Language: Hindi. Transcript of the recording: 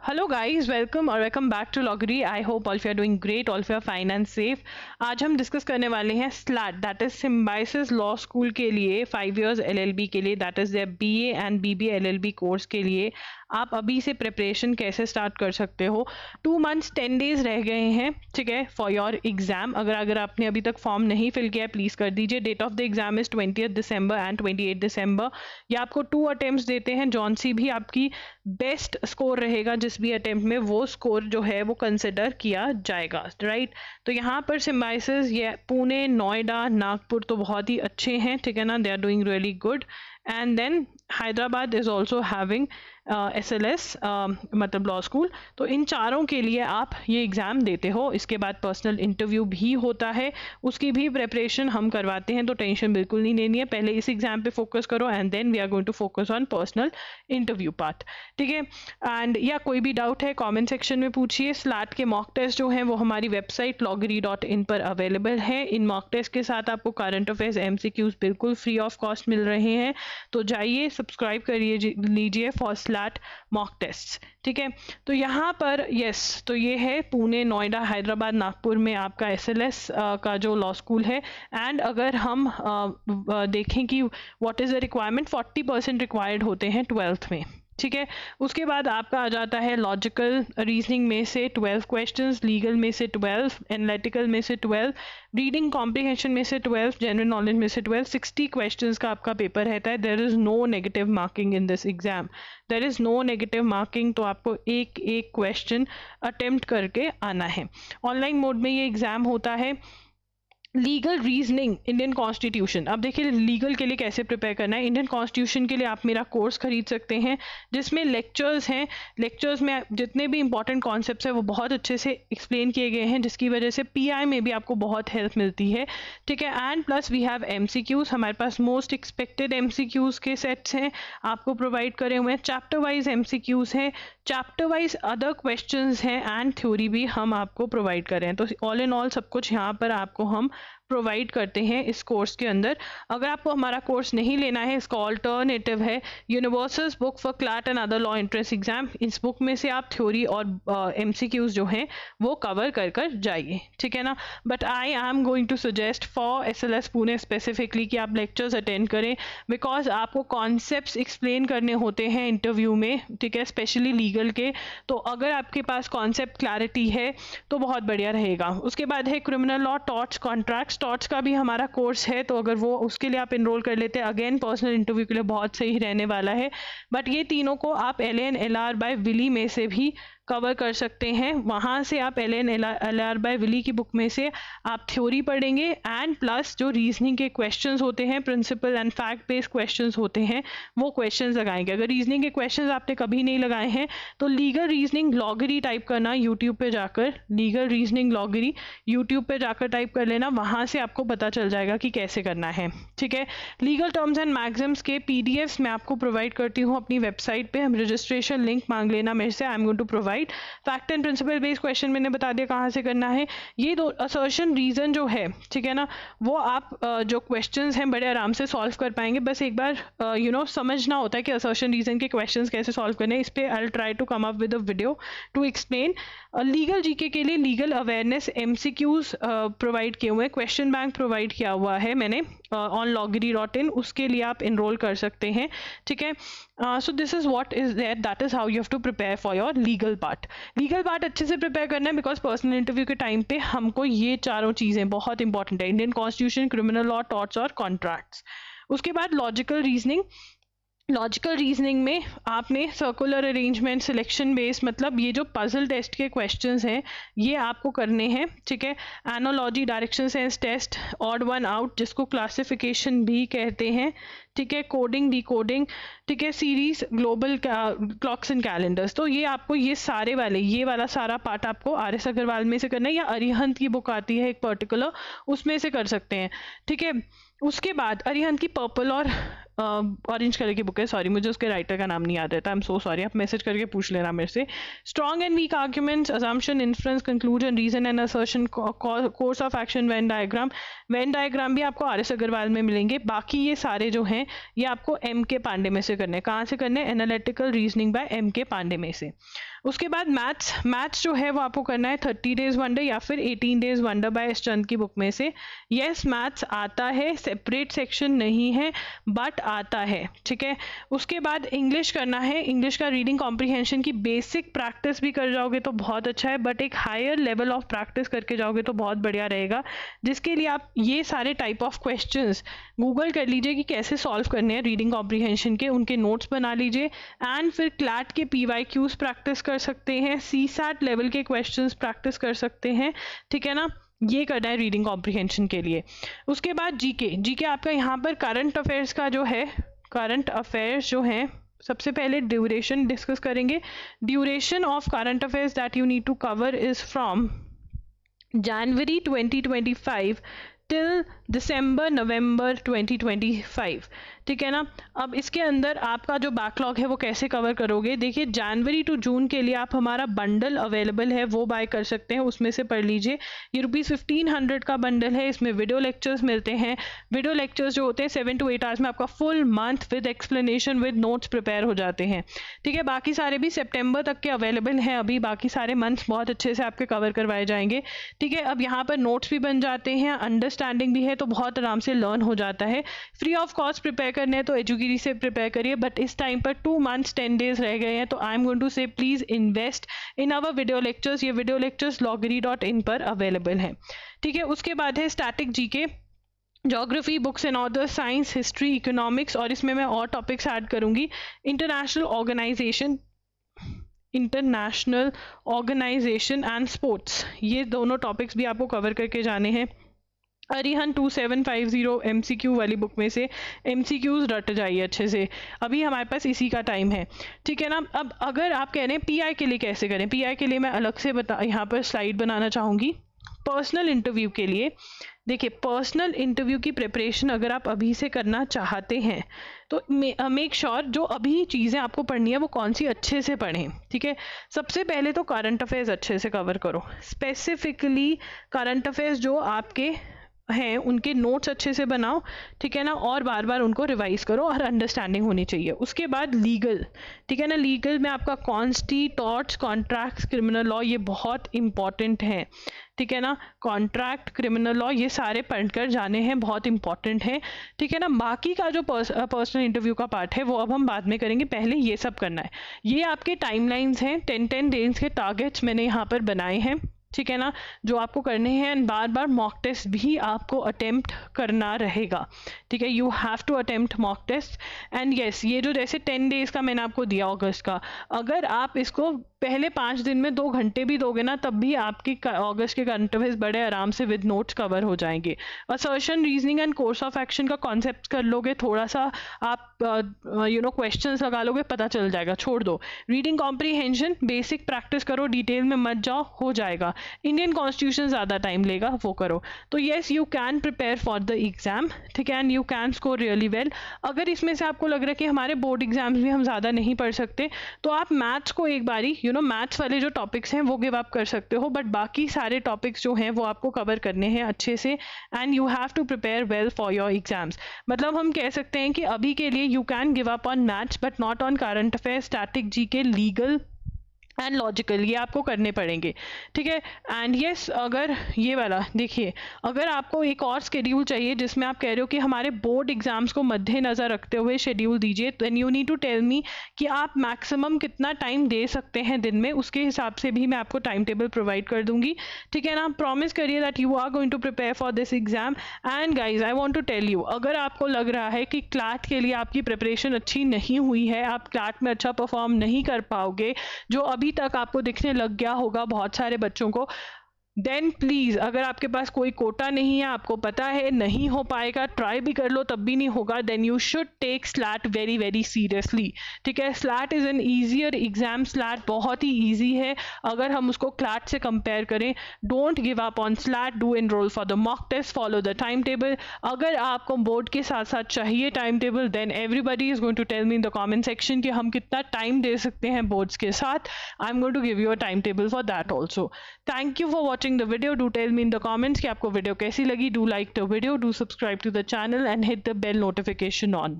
Hello guys, welcome back to Loggery. I hope all of you are doing great, all of you are fine and safe. आज हम डिस्कस करने वाले हैं SLAT that is Symbiosis law school के लिए 5 years LLB के लिए, that is there BA and BBA LLB course के लिए आप अभी से प्रिपरेशन कैसे स्टार्ट कर सकते हो। 2 months 10 days रह गए हैं, ठीक है, फॉर योर एग्जाम। अगर आपने अभी तक फॉर्म नहीं फिल किया है प्लीज कर दीजिए। Date of the exam is 20th December and 28 December। ये आपको 2 अटेम्प्ट्स देते हैं, जौन सी भी आपकी बेस्ट स्कोर रहेगा जिस भी अटेम्प्ट में, वो स्कोर जो है वो कंसिडर किया जाएगा, राइट। तो यहाँ पर सिम्बायोसिस ये पुणे, नोएडा, नागपुर तो बहुत ही अच्छे हैं, ठीक है ना, they are doing really good. And then Hyderabad is also having SLS मतलब लॉ स्कूल। तो इन चारों के लिए आप ये एग्ज़ाम देते हो। इसके बाद पर्सनल इंटरव्यू भी होता है, उसकी भी प्रिपरेशन हम करवाते हैं, तो टेंशन बिल्कुल नहीं लेनी है। पहले इस एग्ज़ाम पे फोकस करो and then we are going to focus on personal interview part, ठीक है। एंड या कोई भी डाउट है कमेंट सेक्शन में पूछिए। स्लैट के मॉक टेस्ट जो हैं वो हमारी वेबसाइट loggery.in पर अवेलेबल है। इन मॉक टेस्ट के साथ आपको करंट अफेयर्स MCQs बिल्कुल फ्री ऑफ कॉस्ट मिल रहे हैं, तो जाइए सब्सक्राइब करिए लीजिए फॉर स्लैट मॉक टेस्ट, ठीक है। तो यहाँ पर यस, तो ये है पुणे, नोएडा, हैदराबाद, नागपुर में आपका SLS का जो लॉ स्कूल है। एंड अगर हम देखें कि what is the requirement, 40% required होते हैं 12th में, ठीक है। उसके बाद आपका आ जाता है लॉजिकल रीजनिंग में से 12 क्वेश्चंस, लीगल में से 12, एनालिटिकल में से 12, रीडिंग कॉम्प्रिहेंशन में से 12, जनरल नॉलेज में से 12। 60 क्वेश्चंस का आपका पेपर रहता है। There is no negative marking in this exam, there is no negative marking. तो आपको एक एक क्वेश्चन अटेम्प्ट करके आना है। ऑनलाइन मोड में ये एग्जाम होता है। लीगल रीजनिंग इंडियन कॉन्स्टिट्यूशन, अब देखिए लीगल के लिए कैसे प्रिपेयर करना है। इंडियन कॉन्स्टिट्यूशन के लिए आप मेरा कोर्स खरीद सकते हैं, जिसमें लेक्चर्स हैं। लेक्चर्स में जितने भी इंपॉर्टेंट कॉन्सेप्ट्स हैं वो बहुत अच्छे से एक्सप्लेन किए गए हैं, जिसकी वजह से PI में भी आपको बहुत हेल्प मिलती है, ठीक है। And plus we have MCQs, हमारे पास मोस्ट एक्सपेक्टेड MCQs के सेट्स हैं आपको प्रोवाइड करे हुए हैं। चैप्टर वाइज MCQs हैं, चैप्टर वाइज अदर क्वेश्चंस हैं एंड थ्योरी भी हम आपको प्रोवाइड कर रहे हैं। तो ऑल इन ऑल सब कुछ यहाँ पर आपको हम प्रोवाइड करते हैं इस कोर्स के अंदर। अगर आपको हमारा कोर्स नहीं लेना है, इसका ऑल्टरनेटिव है universal book for CLAT and other law entrance exam. इस बुक में से आप थ्योरी और MCQs जो हैं वो कवर कर जाइए, ठीक है ना। But I am going to suggest for SLS Pune specifically कि आप लेक्चर्स अटेंड करें, बिकॉज आपको कॉन्सेप्ट्स एक्सप्लेन करने होते हैं इंटरव्यू में, ठीक है, स्पेशली लीगल के। तो अगर आपके पास कॉन्सेप्ट क्लैरिटी है तो बहुत बढ़िया रहेगा। उसके बाद है criminal law, torts, contracts. Torts का भी हमारा कोर्स है, तो अगर वो उसके लिए आप एनरोल कर लेते हैं, अगेन पर्सनल इंटरव्यू के लिए बहुत सही रहने वाला है। बट ये तीनों को आप LN LR बाय विली में से भी कवर कर सकते हैं। वहाँ से आप LN LR बाय विली की बुक में से आप थ्योरी पढ़ेंगे एंड प्लस जो रीजनिंग के क्वेश्चंस होते हैं, principle and fact based questions होते हैं, वो क्वेश्चंस लगाएंगे। अगर रीजनिंग के क्वेश्चंस आपने कभी नहीं लगाए हैं तो लीगल रीजनिंग लॉगरी टाइप करना यूट्यूब पे जाकर, लीगल रीजनिंग लॉगरी यूट्यूब पे जाकर टाइप कर लेना, वहाँ से आपको पता चल जाएगा कि कैसे करना है, ठीक है। लीगल टर्म्स एंड मैक्सिम्स के PDFs मैं आपको प्रोवाइड करती हूँ अपनी वेबसाइट पे। हम रजिस्ट्रेशन लिंक मांग लेना मेरे से, I am going to provide. Fact and principle based question मैंने बता दिया कहाँ से करना है। ये दो असर्शन रीजन जो है, ठीक है ना, वो आप जो क्वेश्चंस हैं बड़े आराम से सॉल्व कर पाएंगे। बस एक बार समझना होता है कि असर्शन रीजन के क्वेश्चंस कैसे सॉल्व करने हैं। इस पे I will try to come up with a video to explain. Legal GK के लिए लीगल अवेयरनेस MCQs प्रोवाइड किए हुए हैं, क्वेश्चन बैंक प्रोवाइड किया हुआ है मैंने ऑन loggery.in, उसके लिए आप इनरोल कर सकते हैं, ठीक है। So this is what is there, that is how you have to prepare for your legal part. Legal part अच्छे से प्रिपेयर करना है, बिकॉज पर्सनल इंटरव्यू के टाइम पे हमको ये चारों चीज़ें बहुत इंपॉर्टेंट है, Indian constitution, criminal law, torts और कॉन्ट्रैक्ट्स। उसके बाद लॉजिकल रीजनिंग। लॉजिकल रीजनिंग में आपने सर्कुलर अरेंजमेंट, सिलेक्शन बेस, मतलब ये जो पजल टेस्ट के क्वेश्चंस हैं ये आपको करने हैं, ठीक है। Analogy, direction sense test, odd one out जिसको क्लासिफिकेशन भी कहते हैं, ठीक है, कोडिंग, डिकोडिंग, ठीक है, series, global clocks and calendars. तो ये आपको ये सारे वाले, ये वाला सारा पार्ट आपको RS अग्रवाल में से करना है, या अरिहंत की बुक आती है एक पर्टिकुलर, उसमें से कर सकते हैं, ठीक है। उसके बाद अरिहंत की पर्पल और ऑरेंज कलर की बुक है, सॉरी मुझे उसके राइटर का नाम नहीं याद रहता, आई एम सो सॉरी, आप मैसेज करके पूछ लेना मेरे से। Strong and weak arguments, assumption, inference, conclusion, reason and assertion, course of action, Venn diagram भी आपको आर एस अग्रवाल में मिलेंगे। बाकी ये सारे जो हैं ये आपको एम के पांडे में से करने, कहाँ से करने, एनालिटिकल रीजनिंग बाय एम के पांडे में से। उसके बाद मैथ्स जो है वो आपको करना है 30 डेज वंडर या फिर 18 डेज वंडर बाय एस चंद की बुक में से। यस मैथ्स आता है, सेपरेट सेक्शन नहीं है बट आता है, ठीक है। उसके बाद इंग्लिश करना है, इंग्लिश का रीडिंग कॉम्प्रीहेंशन की बेसिक प्रैक्टिस भी कर जाओगे तो बहुत अच्छा है, बट एक हायर लेवल ऑफ प्रैक्टिस करके जाओगे तो बहुत बढ़िया रहेगा, जिसके लिए आप ये सारे टाइप ऑफ क्वेश्चंस गूगल कर लीजिए कि कैसे सॉल्व करने हैं रीडिंग कॉम्प्रीहेंशन के, उनके नोट्स बना लीजिए एंड फिर क्लैट के PYQs प्रैक्टिस कर सकते हैं, CSAT लेवल के क्वेश्चंस प्रैक्टिस कर सकते हैं, ठीक है ना। ये करना है रीडिंग कॉम्प्रीहेंशन के लिए। उसके बाद जीके आपका यहाँ पर करंट अफेयर्स का जो है, करंट अफेयर्स जो हैं सबसे पहले ड्यूरेशन डिस्कस करेंगे। Duration of current affairs that you need to cover is from January 2025 till December November 2025, ठीक है ना। अब इसके अंदर आपका जो बैकलॉग है वो कैसे कवर करोगे, देखिए जनवरी टू जून के लिए आप हमारा बंडल अवेलेबल है वो बाय कर सकते हैं, उसमें से पढ़ लीजिए। ये ₹1500 का बंडल है, इसमें वीडियो लेक्चर्स मिलते हैं। वीडियो लेक्चर्स जो होते हैं 7 to 8 आवर्स में आपका full month with explanation with notes prepare हो जाते हैं, ठीक है। बाकी सारे भी सितंबर तक के अवेलेबल हैं अभी, बाकी सारे मंथ्स बहुत अच्छे से आपके कवर करवाए जाएंगे, ठीक है। अब यहाँ पर नोट्स भी बन जाते हैं, अंडरस्टैंडिंग भी है, तो बहुत आराम से लर्न हो जाता है। फ्री ऑफ कॉस्ट प्रिपेयर करने हैं तो एजुगिरी से प्रिपेयर करिए, बट इस टाइम पर 2 months 10 days रह गए हैं, तो I am going to say please invest in our video lectures. ये वीडियो लेक्चर्स loggery.in पर अवेलेबल हैं, ठीक है। उसके बाद है static GK, geography, books and authors, science, history, economics, और इसमें मैं और टॉपिक्स ऐड करूंगी। इंटरनेशनल ऑर्गेनाइजेशन एंड स्पोर्ट्स, ये दोनों टॉपिक्स भी आपको कवर करके जाने हैं। अरिहंत 2750 MCQ वाली बुक में से MCQs रट जाइए अच्छे से, अभी हमारे पास इसी का टाइम है, ठीक है ना। अब अगर आप कह रहे हैं PI के लिए कैसे करें, PI के लिए मैं अलग से यहाँ पर स्लाइड बनाना चाहूँगी। पर्सनल इंटरव्यू के लिए देखिए, पर्सनल इंटरव्यू की प्रिपरेशन अगर आप अभी से करना चाहते हैं तो मेक श्योर जो अभी चीज़ें आपको पढ़नी है वो कौन सी अच्छे से पढ़ें, ठीक है। सबसे पहले तो करंट अफेयर्स अच्छे से कवर करो, स्पेसिफिकली करंट अफेयर्स जो आपके हैं उनके नोट्स अच्छे से बनाओ, ठीक है ना, और बार बार उनको रिवाइज करो और अंडरस्टैंडिंग होनी चाहिए। उसके बाद लीगल, ठीक है ना, लीगल में आपका कॉन्स्टी, टॉर्ट्स, कॉन्ट्रैक्ट्स, क्रिमिनल लॉ ये बहुत इंपॉर्टेंट है, ठीक है ना। कॉन्ट्रैक्ट, क्रिमिनल लॉ ये सारे पढ़कर जाने हैं, बहुत इंपॉर्टेंट है, ठीक है ना। बाकी का जो पर्सनल इंटरव्यू का पार्ट है वो अब हम बाद में करेंगे, पहले ये सब करना है। ये आपके टाइमलाइंस हैं, 10 डेज के टारगेट्स मैंने यहाँ पर बनाए हैं, ठीक है ना, जो आपको करने हैं। बार बार मॉक टेस्ट भी आपको अटेम्प्ट करना रहेगा, ठीक है। You have to attempt mock test and yes, ये जो जैसे 10 डेज का मैंने आपको दिया अगस्त का, अगर आप इसको पहले 5 दिन में 2 घंटे भी दोगे ना तब भी आपकी अगस्त के करंट अफेयर्स बड़े आराम से विद नोट्स कवर हो जाएंगे। Assertion, reasoning and course of action का कॉन्सेप्ट कर लोगे, थोड़ा सा आप क्वेश्चंस लगा लोगे, पता चल जाएगा, छोड़ दो। रीडिंग कॉम्प्रीहेंशन बेसिक प्रैक्टिस करो, डिटेल में मत जाओ, हो जाएगा। इंडियन कॉन्स्टिट्यूशन ज़्यादा टाइम लेगा, वो करो। तो yes, you can prepare for the exam, ठीक है, and you can score really well. अगर इसमें से आपको लग रहा है कि हमारे बोर्ड एग्जाम्स भी हम ज़्यादा नहीं पढ़ सकते तो आप मैथ्स को एक बारी मैथ्स वाले जो टॉपिक्स हैं वो गिव अप कर सकते हो, बट बाकी सारे टॉपिक्स जो हैं वो आपको कवर करने हैं अच्छे से and you have to prepare well for your exams. मतलब हम कह सकते हैं कि अभी के लिए you can give up on maths but not on current affair, static GK, legal and logical, ये आपको करने पड़ेंगे, ठीक है। एंड यस, अगर ये वाला देखिए, अगर आपको एक और शेड्यूल चाहिए जिसमें आप कह रहे हो कि हमारे बोर्ड एग्जाम्स को मद्देनज़र रखते हुए शेड्यूल दीजिए, then you need to tell me कि आप मैक्सिमम कितना टाइम दे सकते हैं दिन में, उसके हिसाब से भी मैं आपको टाइम टेबल प्रोवाइड कर दूंगी, ठीक है ना। प्रॉमिस करिए that you are going to prepare for this exam. And guys, I want to tell you, अगर आपको लग रहा है कि क्लैट के लिए आपकी प्रिपरेशन अच्छी नहीं हुई है, आप क्लैट में अच्छा परफॉर्म नहीं कर पाओगे, जो अभी तक आपको दिखने लग गया होगा बहुत सारे बच्चों को, देन प्लीज़ अगर आपके पास कोई कोटा नहीं है, आपको पता है नहीं हो पाएगा, ट्राई भी कर लो तब भी नहीं होगा, then you should take SLAT very very seriously. ठीक है, SLAT is an easier exam, SLAT बहुत ही ईजी है अगर हम उसको क्लैट से कंपेयर करें। Don't give up on SLAT, do enrol for the mock test, follow the time table. अगर आपको बोर्ड के साथ साथ चाहिए time table, then everybody is going to tell me in the comment section कि हम कितना टाइम दे सकते हैं बोर्ड्स के साथ। I am going to give you a time table for that also. Thank you for watching the video, do tell me in the comments कि आपको वीडियो कैसी लगी। Do like the video, do subscribe to the channel and hit the bell notification on.